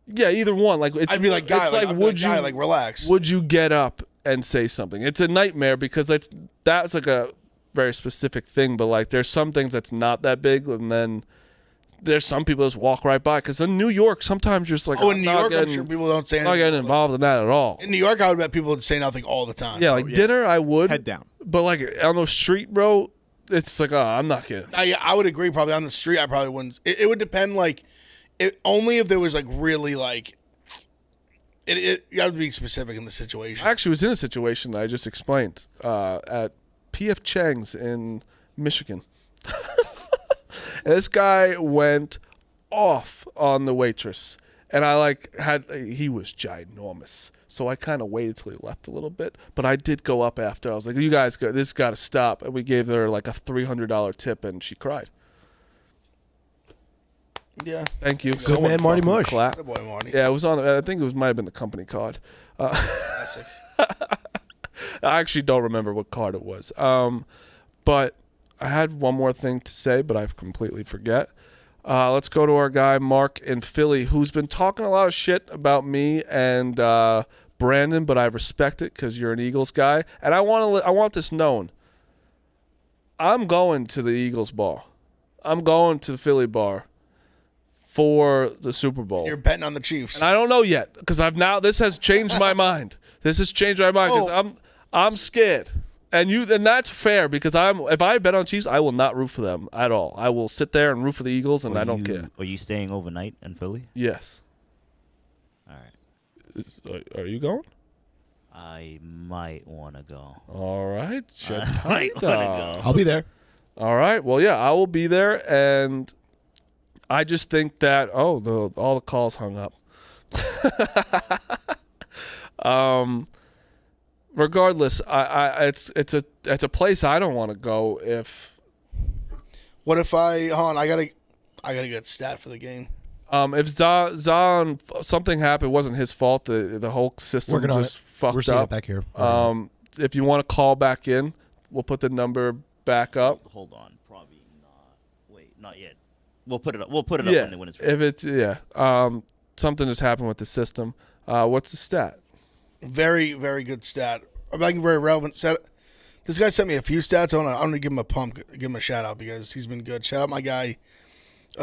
Yeah, either one. Like I'd be like, "Guy, like relax." Would you get up and say something? It's a nightmare because that's like a very specific thing. But like, there's some things that's not that big, and then there's some people just walk right by. Because in New York, sometimes you're just like, in New York, I'm sure people don't say anything. Not getting involved in that at all. In New York, I would bet people would say nothing all the time. Yeah, like dinner, I would. Head down. But like on the street, bro, it's like, I'm not kidding. I would agree. Probably on the street, I probably wouldn't. It would depend. Like, only if there was like really like. You have to be specific in the situation. I actually was in a situation that I just explained at P.F. Chang's in Michigan. And this guy went off on the waitress. And he was ginormous. So I kind of waited till he left a little bit. But I did go up after. I was like, you guys, this got to stop. And we gave her like a $300 tip, and she cried. Yeah. Thank you. Good man, Marty Mush. Clap. Good boy, Marty. Yeah, it was on. I think might have been the company card. Classic. I actually don't remember what card it was. But I had one more thing to say, but I completely forget. Let's go to our guy Mark in Philly, who's been talking a lot of shit about me and Brandon, but I respect it because you're an Eagles guy, and I want this known. I'm going to the Eagles bar. I'm going to the Philly bar for the Super Bowl. You're betting on the Chiefs. And I don't know yet because this has changed my mind. This has changed my mind because I'm scared. And that's fair because if I bet on Chiefs, I will not root for them at all. I will sit there and root for the Eagles, and I don't care. Are you staying overnight in Philly? Yes. All right. Are you going? I might want to go. All right. I might want to go. I'll be there. All right. Well, yeah, I will be there, and I just think that all the calls hung up. Regardless, it's a place I don't want to go. What if I gotta get a stat for the game. If Zahn something happened, it wasn't his fault. The whole system just fucked We're seeing up. it back here. If you want to call back in, we'll put the number back up. Hold on, probably not. Wait, not yet. We'll put it up. We'll put it up when it's ready. If it's something just happened with the system. What's the stat? Very, very good stat. I'm like very relevant stat. This guy sent me a few stats. I want to give him a pump, give him a shout out because he's been good. Shout out my guy,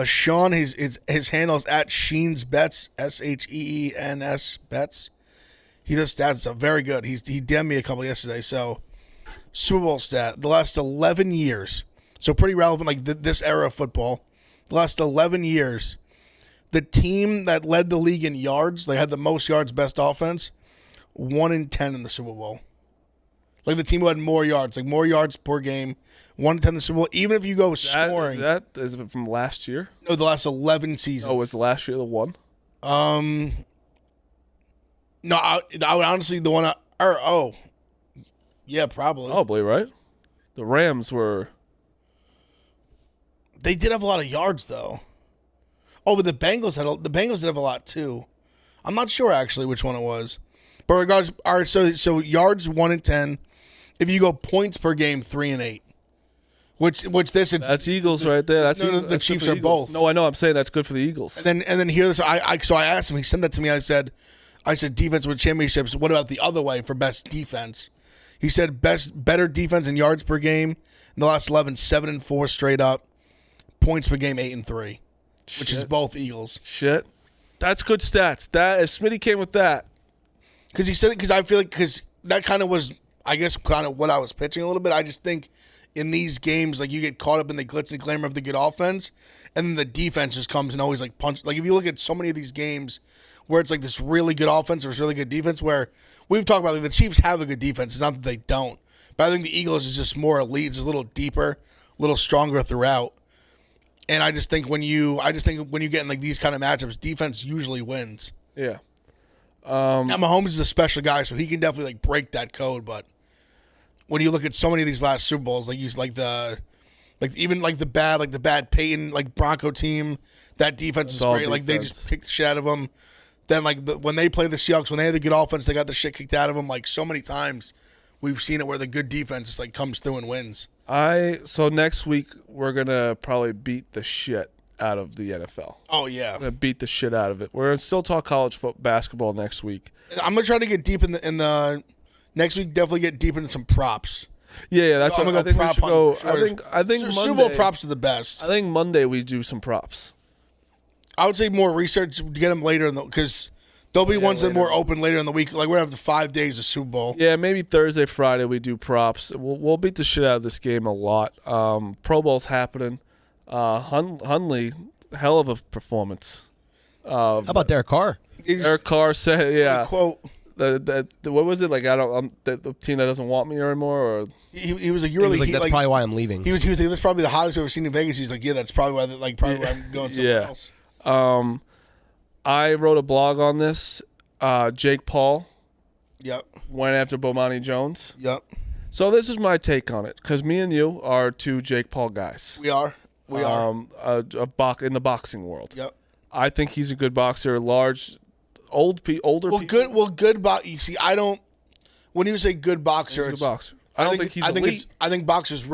Sean. His handle is at Sheen's Bets, SHEENS Bets. He does stats very good. He DM'd me a couple yesterday. So Super Bowl stat: the last 11 years. So pretty relevant, like this era of football. The last 11 years, the team that led the league in yards, they had the most yards, best offense. 1 in 10 in the Super Bowl. Like the team who had more yards per game. 1 in 10 in the Super Bowl. Even if you go scoring. Is it from last year? No, the last 11 seasons. Oh, was last year the one? No, I would honestly the one. Yeah, probably. Probably right. The Rams were. They did have a lot of yards though. Oh, but the Bengals did have a lot too. I'm not sure actually which one it was. But regardless, all right. So yards 1 in 10. If you go points per game, 3 and 8. That's Eagles right there. The Chiefs are both. No, I know. I'm saying that's good for the Eagles. And then here this. I asked him. He sent that to me. I said defense with championships. What about the other way for best defense? He said better defense in yards per game in the last 11, 7 and 4 straight up. Points per game 8 and 3, which is both Eagles. Shit, that's good stats. If Smitty came with that. Because he said it, because I feel like, because that kind of was, I guess, kind of what I was pitching a little bit. I just think in these games, like, you get caught up in the glitz and glamour of the good offense, and then the defense just comes and always, like, punch. Like, if you look at so many of these games where it's, like, this really good offense or this really good defense, where we've talked about, like, the Chiefs have a good defense. It's not that they don't. But I think the Eagles is just more elite. It's a little deeper, a little stronger throughout. And I just think when you get in, like, these kind of matchups, defense usually wins. Yeah. Now Mahomes is a special guy, so he can definitely like break that code. But when you look at so many of these last Super Bowls, like the bad Peyton Bronco team, that defense is great. Like they just kicked the shit out of them. Then when they play the Seahawks, when they had the good offense, they got the shit kicked out of them. Like so many times, we've seen it where the good defense just like comes through and wins. So next week we're gonna probably beat the shit out of the NFL. Oh yeah, we're gonna beat the shit out of it. We're gonna still talk college basketball next week. I'm gonna try to get deep in the next week. Definitely get deep into some props. Yeah, that's what I think we should go. Sure. I think Monday, Super Bowl props are the best. I think Monday we do some props. I would say more research to get them later because there'll be ones that are more open later in the week. Like we're gonna have the 5 days of Super Bowl. Yeah, maybe Thursday, Friday we do props. We'll beat the shit out of this game a lot. Pro Bowl's happening. Hundley, hell of a performance. How about Derek Carr? Derek Carr said, "Yeah." Quote. The what was it like? The team that doesn't want me anymore. Or he was like, "You're really." That's probably why I'm leaving. He was like, "That's probably the hottest we've ever seen in Vegas." He's like, "Yeah, that's probably why. Why I'm going somewhere else." I wrote a blog on this. Jake Paul. Yep. Went after Bomani Jones. Yep. So this is my take on it, because me and you are two Jake Paul guys. We are. In the boxing world. Yep. I think he's a good boxer. Older people. Good box. You see, I don't. When you say good boxer, he's a good boxer. I don't think he's elite. I think boxers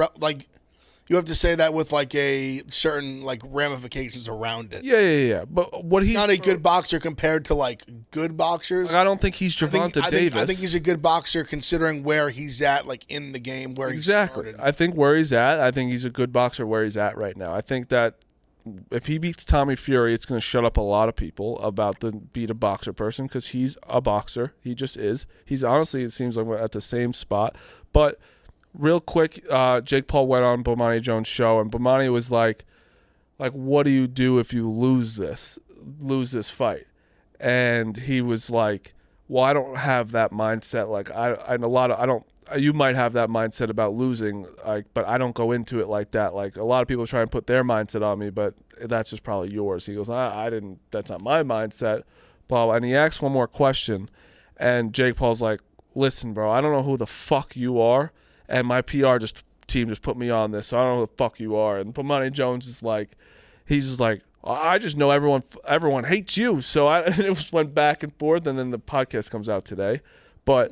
You have to say that with like a certain like ramifications around it. Yeah. But what he's not a good boxer compared to like good boxers. I don't think he's Gervonta Davis. I think he's a good boxer considering where he's at, like in the game where he started. I think where he's at. I think he's a good boxer where he's at right now. I think that if he beats Tommy Fury, it's going to shut up a lot of people about the beat a boxer person because he's a boxer. He just is. He's honestly, it seems like we're at the same spot. But real quick, Jake Paul went on Bomani Jones' show, and Bomani was like, what do you do if you lose this fight? And he was like, well, I don't have that mindset. Like you might have that mindset about losing, like, but I don't go into it like that. Like a lot of people try and put their mindset on me, but that's just probably yours. He goes, I didn't. That's not my mindset. Blah, blah. And he asked one more question, and Jake Paul's like, listen, bro, I don't know who the fuck you are, and my PR team just put me on this, so I don't know who the fuck you are. And Bomani Jones is like, he's just like, I just know everyone hates you. So it just went back and forth, and then the podcast comes out today, but.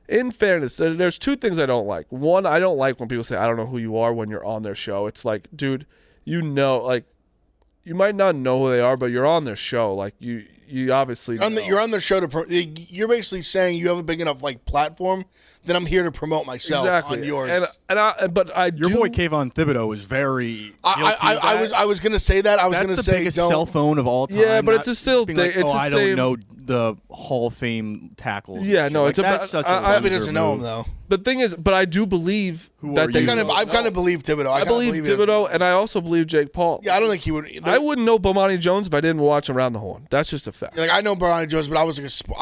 In fairness, there's two things I don't like. One, I don't like when people say, I don't know who you are when you're on their show. It's like, dude, you might not know who they are, but you're on their show. Like, you obviously know. You're on their show you're basically saying you have a big enough, like, platform that I'm here to promote myself on yours. Your boy Kayvon Thibodeau is very I was going to say that. I was going to say, biggest cell phone of all time. Yeah, but it's a still thing. Like, I don't know the Hall of Fame tackles. Yeah, no, it's about. Probably doesn't know him though. But the thing is, I do believe that they. I kind of believe Thibodeau. I believe Thibodeau, and I also believe Jake Paul. Yeah, I don't think he would. I wouldn't know Bomani Jones if I didn't watch Around the Horn. That's just a fact. Like I know Bomani Jones, but I was sports.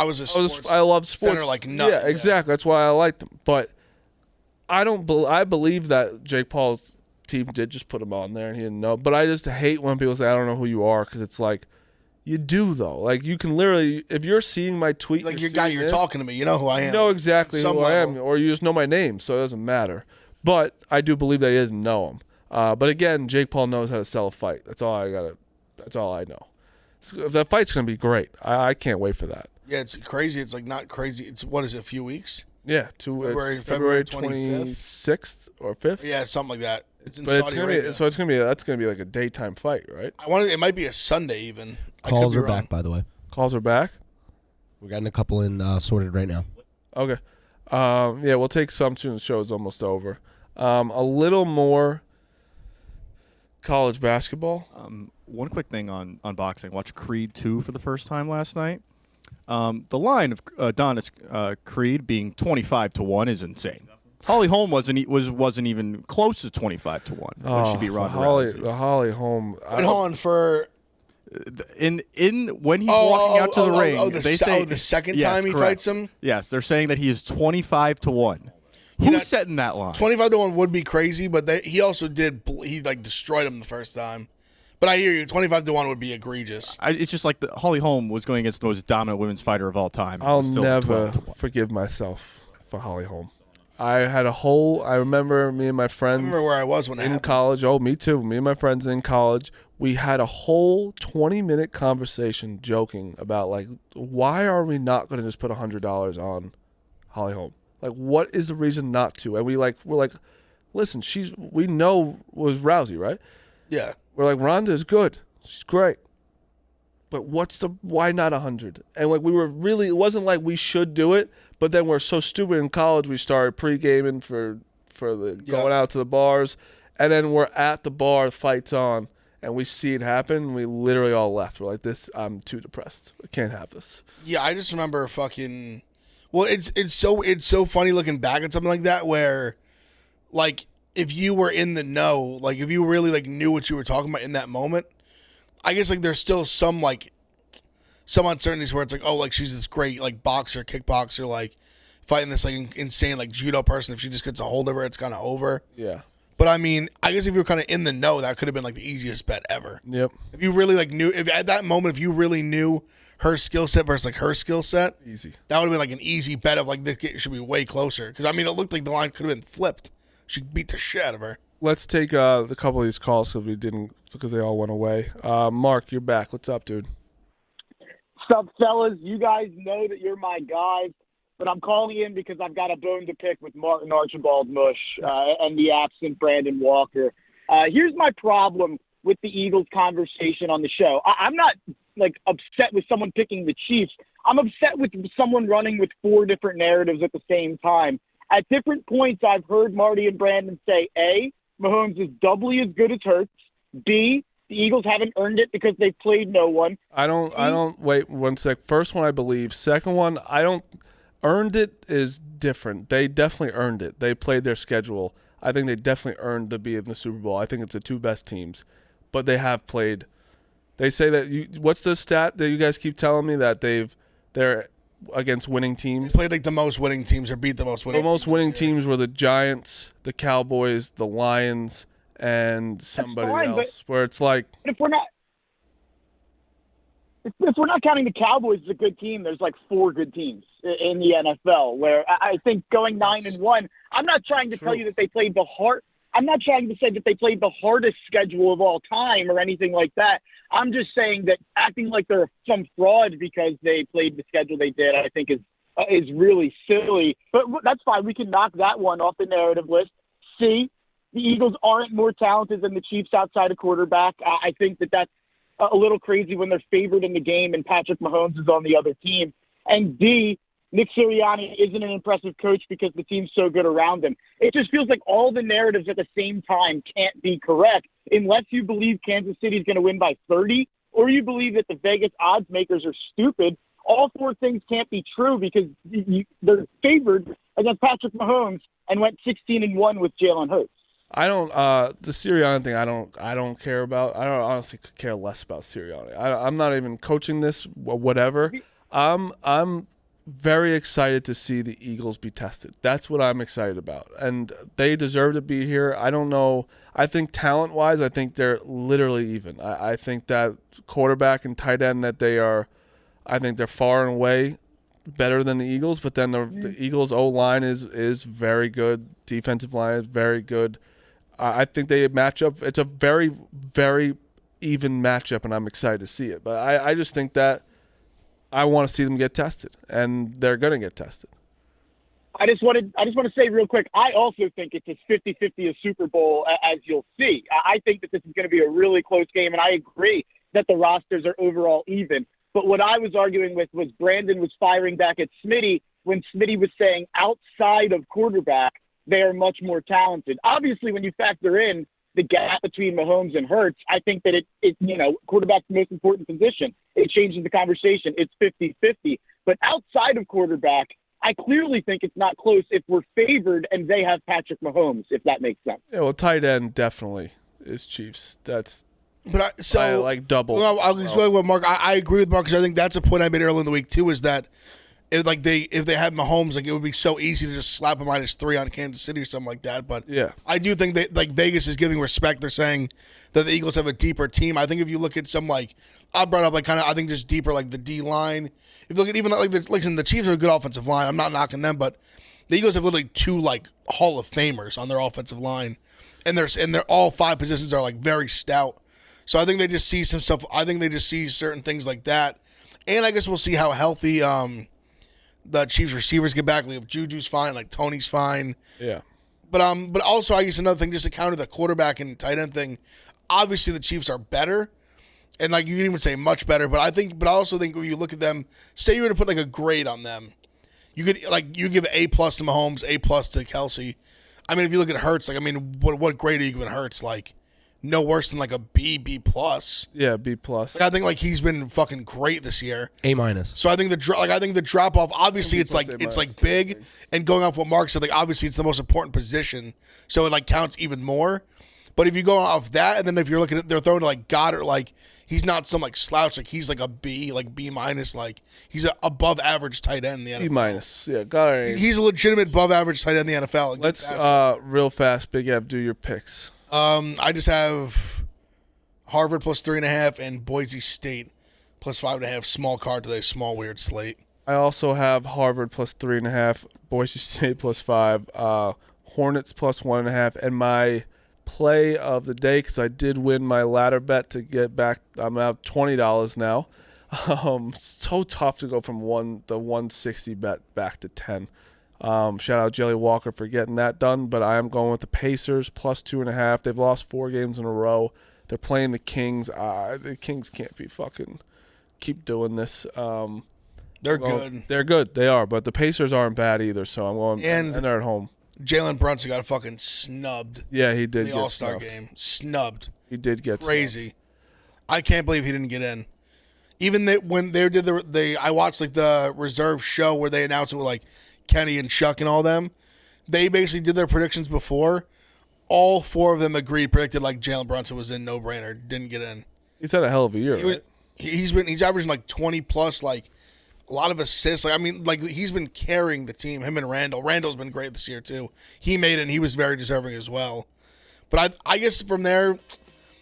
I love sports. Center like nothing. Yeah, exactly. That's why I liked him. But I don't. I believe that Jake Paul's team did just put him on there, and he didn't know. But I just hate when people say I don't know who you are because it's like. You do though. Like you can literally, if you're seeing my tweet, like you're talking to me, you know who I am. You know exactly who I am, or you just know my name, so it doesn't matter. But I do believe that he doesn't know him. But again, Jake Paul knows how to sell a fight. That's all I know. That fight's gonna be great. I can't wait for that. Yeah, it's crazy. It's like not crazy. It's what is it? A few weeks? Yeah, February 26th or 5th. Yeah, something like that. It's in Saudi Arabia. That's gonna be like a daytime fight, right? It might be a Sunday even. Calls are back, by the way. Calls are back. We're getting a couple in sorted right now. Okay. Yeah, we'll take some soon. The show's almost over. A little more college basketball. One quick thing on boxing. Watched Creed 2 for the first time last night. The line of Adonis Creed being 25-1 is insane. Holly Holm wasn't even close to 25-1 when she beat Ronda Rousey. Holly Holm. Hold on for. When he's walking out to the ring, they say the second time he fights him. Yes, they're saying that he is 25-1. Who's setting that line? 25-1 would be crazy, but he also he destroyed him the first time. But I hear you, 25-1 would be egregious. It's just like Holly Holm was going against the most dominant women's fighter of all time. I'll never forgive myself for Holly Holm. I remember me and my friends. I remember where I was when it happened. College. Oh, me too. Me and my friends in college. We had a whole 20-minute conversation joking about why are we not going to just put $100 on Holly Holm? Like, what is the reason not to? And we're like, listen, we know was Rousey, right? Yeah. We're like, Ronda is good. She's great. But why not 100? And it wasn't like we should do it, but then we're so stupid in college we started pre-gaming for going out to the bars, and then we're at the bar, the fight's on, and we see it happen, and we literally all left. We're like, I'm too depressed. I can't have this. Yeah, I just remember it's so funny looking back at something like that where if you were in the know, if you really knew what you were talking about in that moment, I guess there's still some uncertainties where it's she's this great boxer, kickboxer, fighting this insane judo person. If she just gets a hold of her, it's kind of over. Yeah. But I mean, I guess if you were kind of in the know, that could have been the easiest bet ever. Yep. If you really knew, if at that moment, if you really knew her skill set versus her skill set, easy. That would have been an easy bet of this should be way closer. Because I mean, it looked like the line could have been flipped. She beat the shit out of her. Let's take a couple of these calls because they all went away. Mark, you're back. What's up, dude? What's up, fellas? You guys know that you're my guys, but I'm calling in because I've got a bone to pick with Martin Archibald Mush and the absent Brandon Walker. Here's my problem with the Eagles conversation on the show. I'm not like upset with someone picking the Chiefs. I'm upset with someone running with 4 different narratives at the same time. At different points, I've heard Marty and Brandon say, A, Mahomes is doubly as good as Hurts. B, the Eagles haven't earned it because they've played no one. I don't wait one sec. First one I believe. Second one, I don't earned it is different. They definitely earned it. They played their schedule. I think they definitely earned to be in the Super Bowl. I think it's the 2 best teams. But they have played. They say that what's the stat that you guys keep telling me that they're against winning teams? They played like the most winning teams or beat the most winning teams. The most winning teams were the Giants, the Cowboys, the Lions, and somebody else. Where it's like, if we're not counting the Cowboys as a good team, there's like 4 good teams in the NFL. Where I think going 9-1, I'm not trying to tell you that they played the hard. I'm not trying to say that they played the hardest schedule of all time or anything like that. I'm just saying that acting like they're some fraud because they played the schedule they did, I think is really silly. But that's fine. We can knock that one off the narrative list. C, the Eagles aren't more talented than the Chiefs outside of quarterback. I think that's a little crazy when they're favored in the game and Patrick Mahomes is on the other team. And D, Nick Sirianni isn't an impressive coach because the team's so good around him. It just feels like all the narratives at the same time can't be correct unless you believe Kansas City's going to win by 30 or you believe that the Vegas odds makers are stupid. All 4 things can't be true because they're favored against Patrick Mahomes and went 16-1 with Jalen Hurts. I don't the Sirianni thing. I don't care about. I don't honestly could care less about Sirianni. I'm not even coaching this. Whatever. I'm very excited to see the Eagles be tested. That's what I'm excited about, and they deserve to be here. I don't know. I think talent-wise, I think they're literally even. I think that quarterback and tight end that they are. I think they're far and away better than the Eagles. But then the Eagles' O-line is very good. Defensive line is very good. I think they match up. It's a very, very even matchup, and I'm excited to see it. But I just think that I want to see them get tested, and they're going to get tested. I just want to say real quick, I also think it's as 50-50 a Super Bowl as you'll see. I think that this is going to be a really close game, and I agree that the rosters are overall even. But what I was arguing with was Brandon was firing back at Smitty when Smitty was saying outside of quarterback, they are much more talented. Obviously, when you factor in the gap between Mahomes and Hurts, I think that it quarterback's the most important position. It changes the conversation. It's 50-50. But outside of quarterback, I clearly think it's not close if we're favored and they have Patrick Mahomes, if that makes sense. Yeah, well, tight end definitely is Chiefs. That's like double. Well, I'll explain what Mark. I agree with Mark because I think that's a point I made earlier in the week too. Is that if they had Mahomes, like it would be so easy to just slap a -3 on Kansas City or something like that. But yeah, I do think that like Vegas is giving respect. They're saying that the Eagles have a deeper team. I think if you look at some like I brought up like kind of I think just deeper like the D line. If you look at even like the Chiefs have a good offensive line. I'm not knocking them, but the Eagles have literally 2 like Hall of Famers on their offensive line, and they're all 5 positions are like very stout. So I think they just see some stuff. I think they just see certain things like that, and I guess we'll see how healthy the Chiefs receivers get back. Like if Juju's fine, like Tony's fine. Yeah. But also I guess another thing, just to counter the quarterback and tight end thing. Obviously the Chiefs are better, and like you can even say much better. But I also think when you look at them, say you were to put like a grade on them, you could give A+ to Mahomes, A+ to Kelsey. I mean, if you look at Hurts, like I mean, what grade are you giving Hurts? Like no worse than like a B+. Yeah, B+. Like, I think like he's been fucking great this year. A-. So I think the drop off. Obviously, it's like big, and going off what Mark said, like obviously it's the most important position, so it like counts even more. But if you go off that, and then if you're looking at they're throwing to like Goddard, like he's not some like slouch, like he's like a B, like B-, like he's an above average tight end in the NFL. B-, yeah, Goddard. He's a legitimate above average tight end in the NFL. Let's real fast, Big Ev, do your picks. I just have Harvard +3.5 and Boise State +5.5. Small card today, small weird slate. I also have Harvard +3.5, Boise State +5, Hornets +1.5, and my play of the day because I did win my ladder bet to get back. I'm at $20 now. So tough to go from the 160 bet back to 10. Shout out Jelly Walker for getting that done. But I am going with the Pacers plus 2.5. They've lost 4 games in a row. They're playing the Kings. The Kings can't be fucking keep doing this. They're good. They're good. They are. But the Pacers aren't bad either. So I'm going. And they're at home. Jalen Brunson got fucking snubbed. Yeah, he did. In the All-Star game. Snubbed. He did get crazy. Snubbed. I can't believe he didn't get in. Even when they did I watched like the reserve show where they announced it with like Kenny and Chuck and all them. They basically did their predictions before. All 4 of them predicted like Jalen Brunson was in, no brainer, didn't get in. He's had a hell of a year. Right? He's averaging like 20 plus, like a lot of assists. Like I mean, like he's been carrying the team. Him and Randall. Randall's been great this year too. He made it. And he was very deserving as well. But I guess from there,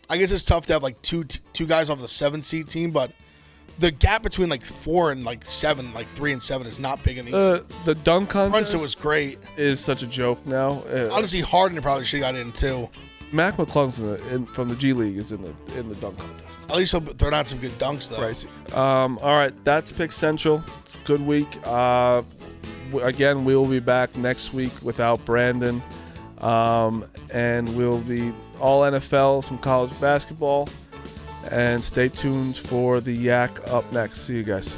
I guess it's tough to have like two guys off the 7-seed team, but the gap between like 4 and like 7, like 3 and 7 is not big in these. The dunk contest Brunson was great. Is such a joke now. Honestly, Harden probably should have got in too. Mac McClung's from the G League is in the dunk contest. At least he'll throw out some good dunks though. Pricey. All right, that's Pick Central. It's a good week. Again, we will be back next week without Brandon, and we'll be all NFL, some college basketball, and stay tuned for the Yak up next. See you guys.